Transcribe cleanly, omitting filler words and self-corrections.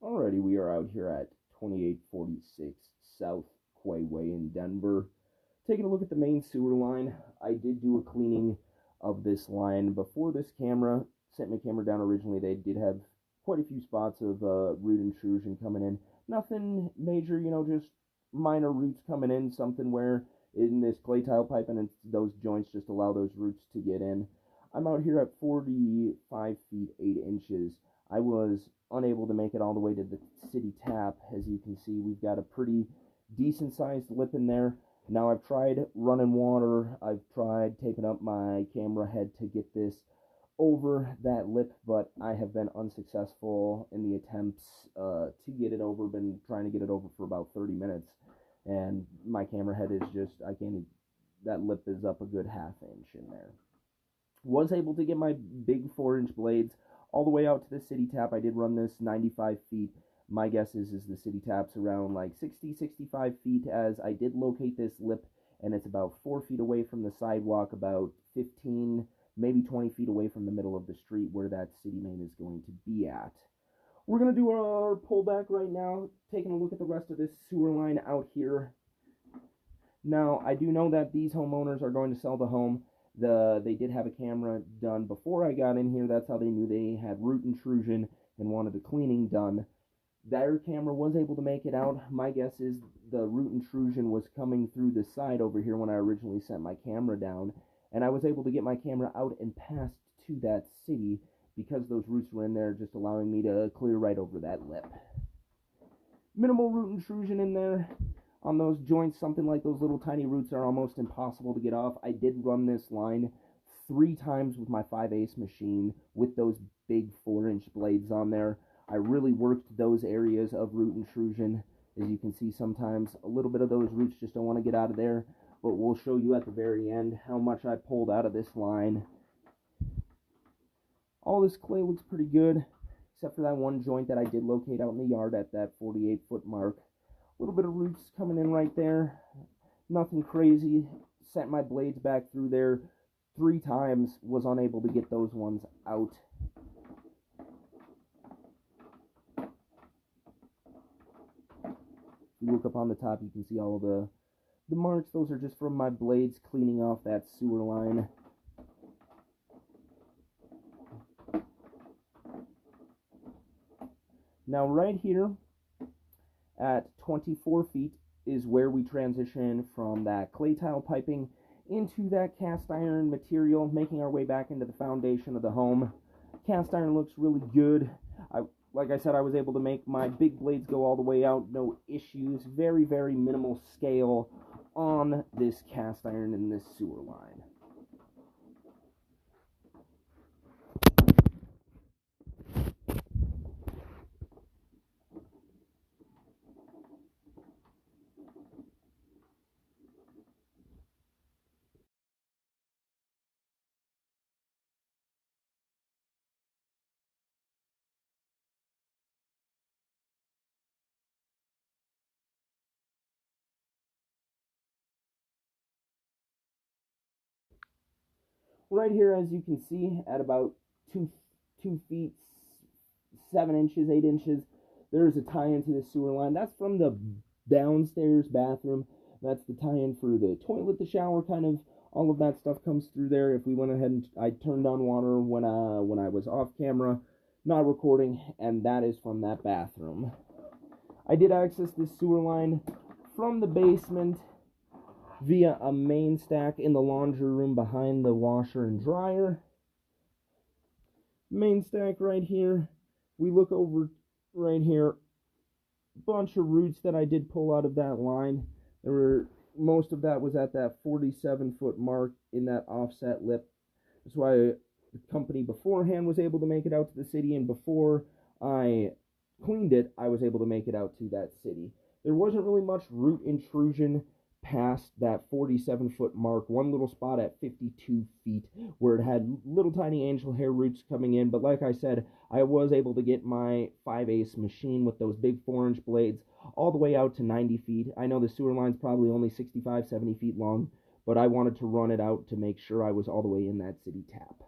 Alrighty, we are out here at 2846 South Quay Way in Denver. Taking a look at the main sewer line. I did do a cleaning of this line before this camera. Sent my camera down originally. They did have quite a few spots of root intrusion coming in. Nothing major, just minor roots coming in. Something where in this clay tile piping and those joints just allow those roots to get in. I'm out here at 45 feet 8 inches. I was unable to make it all the way to the city tap. As you can see, we've got a pretty decent sized lip in there. Now I've tried running water, I've tried taping up my camera head to get this over that lip, but I have been unsuccessful in the attempts to get it over. Been trying to get it over for about 30 minutes, and my camera head is just, I can't, that lip is up a good ½ inch in there. Was able to get my big 4-inch blades all the way out to the city tap. I did run this 95 feet. My guess is the city tap's around like 65 feet, as I did locate this lip, and it's about 4 feet away from the sidewalk, about 15, maybe 20 feet away from the middle of the street where that city main is going to be at. We're going to do our pullback right now, taking a look at the rest of this sewer line out here. Now, I do know that these homeowners are going to sell the home. They did have a camera done before I got in here. That's how they knew they had root intrusion and wanted the cleaning done. Their camera was able to make it out. My guess is the root intrusion was coming through the side over here when I originally sent my camera down, and I was able to get my camera out and past to that city because those roots were in there, just allowing me to clear right over that lip. Minimal root intrusion in there. On those joints, something like those little tiny roots are almost impossible to get off. I did run this line 3 times with my 5/8 machine with those big 4-inch blades on there. I really worked those areas of root intrusion. As you can see, sometimes a little bit of those roots just don't want to get out of there, but we'll show you at the very end how much I pulled out of this line. All this clay looks pretty good, except for that one joint that I did locate out in the yard at that 48-foot mark. A little bit of roots coming in right there. Nothing crazy. Sent my blades back through there 3 times. Was unable to get those ones out. If you look up on the top, you can see all of the marks. Those are just from my blades cleaning off that sewer line. Now right here at 24 feet is where we transition from that clay tile piping into that cast iron material, making our way back into the foundation of the home. Cast iron looks really good. Like I said, I was able to make my big blades go all the way out, no issues. Very, very minimal scale on this cast iron in this sewer line. Right here, as you can see, at about 2 feet 7 inches, 8 inches, there's a tie-in to the sewer line. That's from the downstairs bathroom. That's the tie-in for the toilet, the shower, kind of all of that stuff comes through there. If we went ahead and I turned on water when I was off camera, not recording, and that is from that bathroom. I did access this sewer line from the basement via a main stack in the laundry room behind the washer and dryer. Main stack right here. We look over right here. Bunch of roots that I did pull out of that line. Most of that was at that 47-foot mark in that offset lip. That's why the company beforehand was able to make it out to the city, and before I cleaned it, I was able to make it out to that city. There wasn't really much root intrusion past that 47-foot mark. One little spot at 52 feet where it had little tiny angel hair roots coming in, but like I said, I was able to get my 5/8 machine with those big 4-inch blades all the way out to 90 feet. I know the sewer line's probably only 65, 70 feet long, but I wanted to run it out to make sure I was all the way in that city tap.